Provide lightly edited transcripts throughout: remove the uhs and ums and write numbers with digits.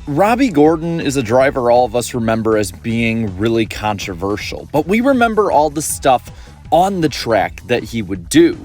Robby Gordon is a driver all of us remember as being really controversial, but we remember all the stuff on the track that he would do.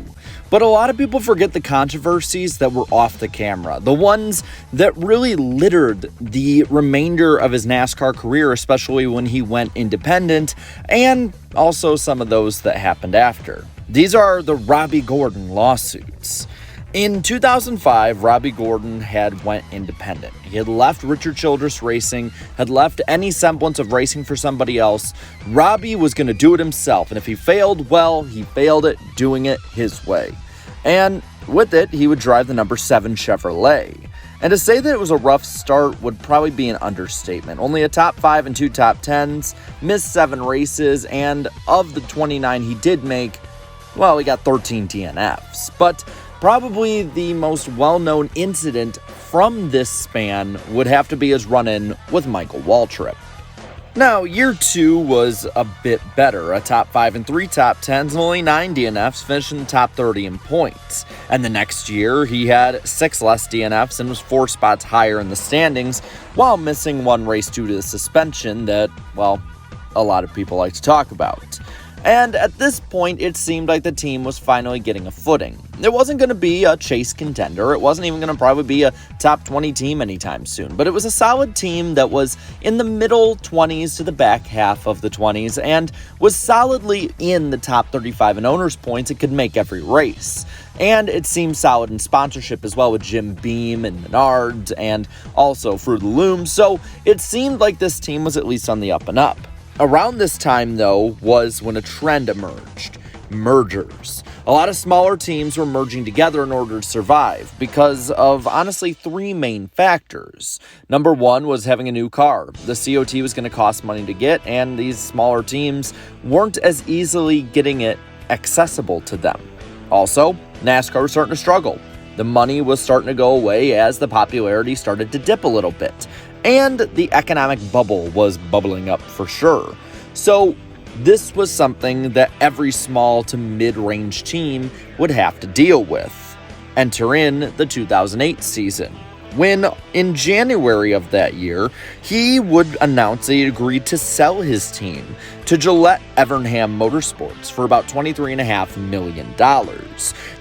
But a lot of people forget the controversies that were off the camera, the ones that really littered the remainder of his NASCAR career, especially when he went independent, and also some of those that happened after. These are the Robby Gordon lawsuits. In 2005, Robby Gordon had went independent. He had left Richard Childress Racing, had left any semblance of racing for somebody else. Robby was going to do it himself, and if he failed, well, he failed it doing it his way. And with it, he would drive the number 7 Chevrolet. And to say that it was a rough start would probably be an understatement. Only a top 5 and 2 top 10s, missed 7 races, and of the 29 he did make, well, he got 13 DNFs. But probably the most well-known incident from this span would have to be his run-in with Michael Waltrip. Now, year 2 was a bit better, a top 5 and 3 top 10s and only 9 DNFs, finishing the top 30 in points. And the next year, he had 6 less DNFs and was 4 spots higher in the standings, while missing 1 race due to the suspension that, well, a lot of people like to talk about. And at this point, it seemed like the team was finally getting a footing. It wasn't going to be a chase contender. It wasn't even going to probably be a top 20 team anytime soon. But it was a solid team that was in the middle 20s to the back half of the 20s and was solidly in the top 35 in owners' points. It could make every race. And it seemed solid in sponsorship as well with Jim Beam and Menards and also Fruit of the Loom. So it seemed like this team was at least on the up and up. Around this time, though, was when a trend emerged: mergers. A lot of smaller teams were merging together in order to survive because of, honestly, 3 main factors. Number 1 was having a new car. The COT was going to cost money to get, and these smaller teams weren't as easily getting it accessible to them. Also, NASCAR was starting to struggle. The money was starting to go away as the popularity started to dip a little bit. And the economic bubble was bubbling up for sure. So this was something that every small to mid-range team would have to deal with. Enter in the 2008 season, when in January of that year, he would announce that he agreed to sell his team to Gillett-Evernham Motorsports for about $23.5 million.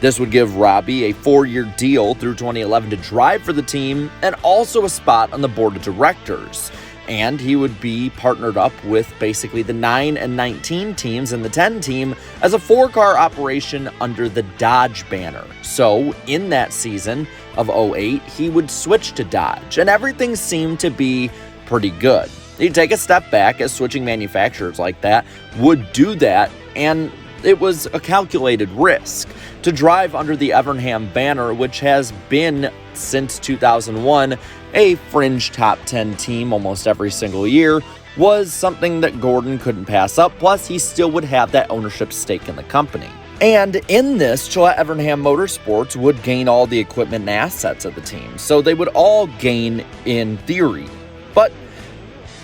This would give Robby a 4-year deal through 2011 to drive for the team and also a spot on the board of directors. And he would be partnered up with basically the 9 and 19 teams and the 10 team as a 4-car operation under the Dodge banner. So in that season of 08, he would switch to Dodge, and everything seemed to be pretty good. He'd take a step back, as switching manufacturers like that would do that, and it was a calculated risk. To drive under the Evernham banner, which has been, since 2001, a fringe top 10 team almost every single year, was something that Gordon couldn't pass up, plus he still would have that ownership stake in the company. And in this, Gillett-Evernham Motorsports would gain all the equipment and assets of the team, so they would all gain in theory. But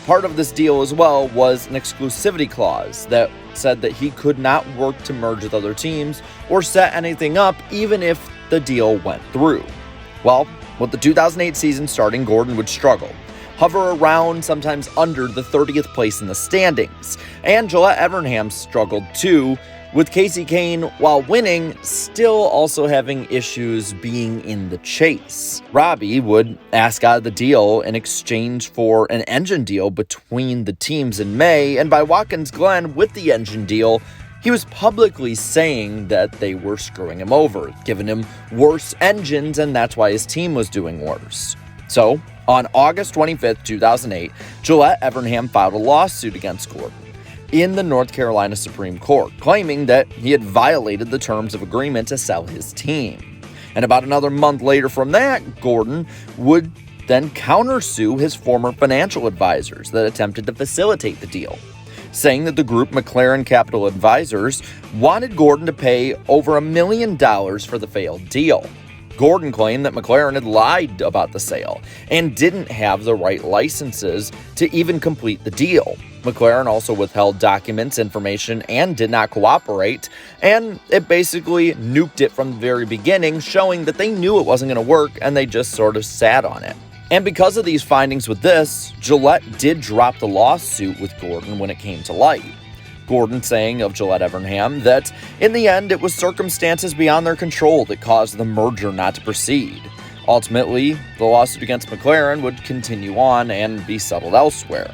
part of this deal as well was an exclusivity clause that said that he could not work to merge with other teams or set anything up even if the deal went through. Well, with the 2008 season starting, Gordon would struggle, hover around sometimes under the 30th place in the standings, and Gillett-Evernham struggled too, with Kasey Kahne, while winning, still also having issues being in the chase. Robby would ask out of the deal in exchange for an engine deal between the teams in May, and by Watkins Glen with the engine deal, he was publicly saying that they were screwing him over, giving him worse engines, and that's why his team was doing worse. So, on August 25th, 2008, Gillett-Evernham filed a lawsuit against Gordon in the North Carolina Supreme Court, claiming that he had violated the terms of agreement to sell his team. And about another month later from that, Gordon would then countersue his former financial advisors that attempted to facilitate the deal, saying that the group McLaren Capital Advisors wanted Gordon to pay over $1 million for the failed deal. Gordon claimed that McLaren had lied about the sale and didn't have the right licenses to even complete the deal. McLaren also withheld documents, information, and did not cooperate, and it basically nuked it from the very beginning, showing that they knew it wasn't going to work and they just sort of sat on it. And because of these findings with this, Gillette did drop the lawsuit with Gordon when it came to light. Gordon saying of Gillett-Evernham that in the end it was circumstances beyond their control that caused the merger not to proceed. Ultimately, the lawsuit against McLaren would continue on and be settled elsewhere.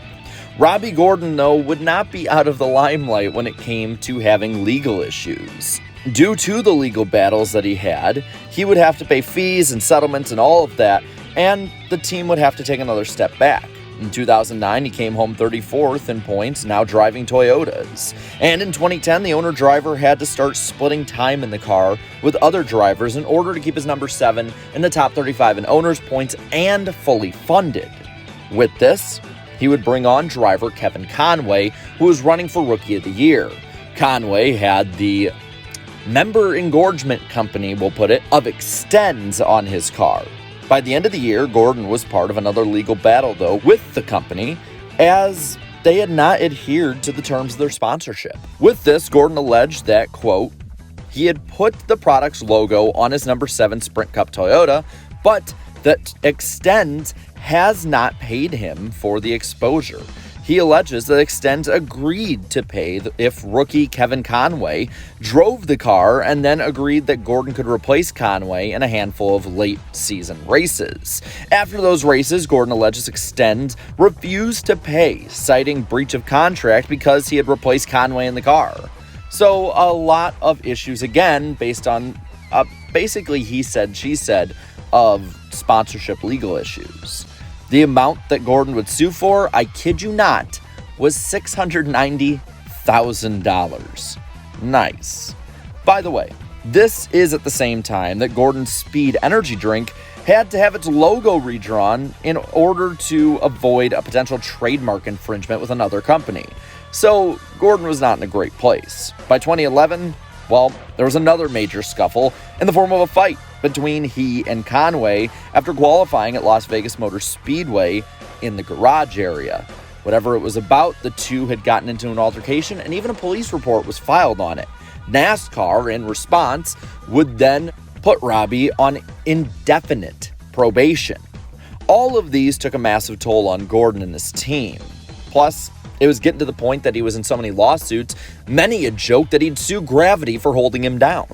Robby Gordon, though, would not be out of the limelight when it came to having legal issues. Due to the legal battles that he had, he would have to pay fees and settlements and all of that, and the team would have to take another step back. In 2009, he came home 34th in points, now driving Toyotas. And in 2010, the owner-driver had to start splitting time in the car with other drivers in order to keep his number 7 in the top 35 in owners' points and fully funded. With this, he would bring on driver Kevin Conway, who was running for Rookie of the Year. Conway had the member engorgement company, we'll put it, of ExtenZe on his car. By the end of the year, Gordon was part of another legal battle, though, with the company, as they had not adhered to the terms of their sponsorship. With this, Gordon alleged that, quote, he had put the product's logo on his number 7 Sprint Cup Toyota, but that ExtenZe has not paid him for the exposure. He alleges that ExtenZe agreed to pay if rookie Kevin Conway drove the car, and then agreed that Gordon could replace Conway in a handful of late-season races. After those races, Gordon alleges ExtenZe refused to pay, citing breach of contract because he had replaced Conway in the car. So a lot of issues, again, based on basically he said, she said, of sponsorship legal issues. The amount that Gordon would sue for, I kid you not, was $690,000. Nice. By the way, this is at the same time that Gordon's Speed energy drink had to have its logo redrawn in order to avoid a potential trademark infringement with another company. So Gordon was not in a great place. By 2011, well, there was another major scuffle in the form of a fight between he and Conway after qualifying at Las Vegas Motor Speedway in the garage area. Whatever it was about, the two had gotten into an altercation, and even a police report was filed on it. NASCAR, in response, would then put Robby on indefinite probation. All of these took a massive toll on Gordon and his team. Plus, it was getting to the point that he was in so many lawsuits, many had joked that he'd sue Gravity for holding him down.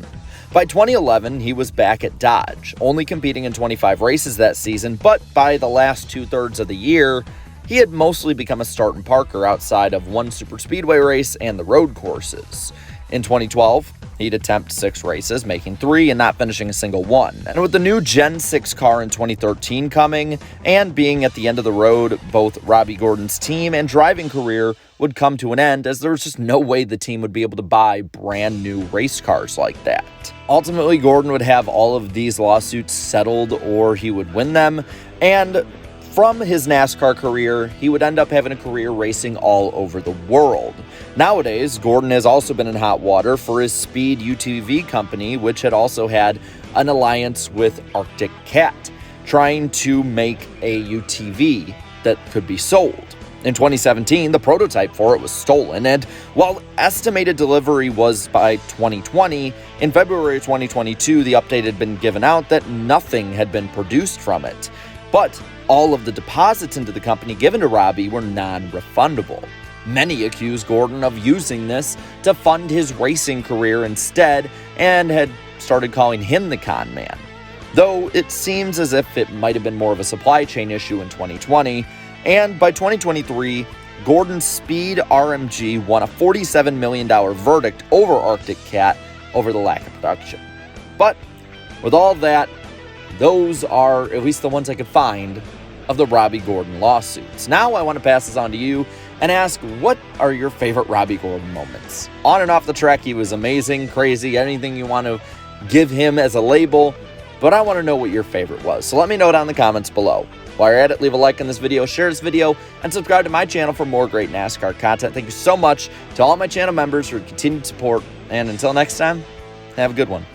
By 2011, he was back at Dodge, only competing in 25 races that season, but by the last 2/3 of the year, he had mostly become a start and parker outside of one superspeedway race and the road courses. In 2012, he'd attempt 6 races, making 3 and not finishing a single one. And with the new Gen 6 car in 2013 coming, and being at the end of the road, both Robby Gordon's team and driving career would come to an end, as there was just no way the team would be able to buy brand new race cars like that. Ultimately, Gordon would have all of these lawsuits settled, or he would win them, and from his NASCAR career, he would end up having a career racing all over the world. Nowadays, Gordon has also been in hot water for his Speed UTV company, which had also had an alliance with Arctic Cat, trying to make a UTV that could be sold. In 2017, the prototype for it was stolen, and while estimated delivery was by 2020, in February 2022, the update had been given out that nothing had been produced from it. But all of the deposits into the company given to Robby were non-refundable. Many accused Gordon of using this to fund his racing career instead, and had started calling him the con man. Though it seems as if it might have been more of a supply chain issue in 2020, and by 2023, Gordon's Speed RMG won a $47 million verdict over Arctic Cat over the lack of production. But with all of that, those are at least the ones I could find of the Robby Gordon lawsuits. Now I want to pass this on to you and ask, what are your favorite Robby Gordon moments? On and off the track, he was amazing, crazy, anything you want to give him as a label, but I want to know what your favorite was. So let me know down in the comments below. While you're at it, leave a like on this video, share this video, and subscribe to my channel for more great NASCAR content. Thank you so much to all my channel members for continued support, and until next time, have a good one.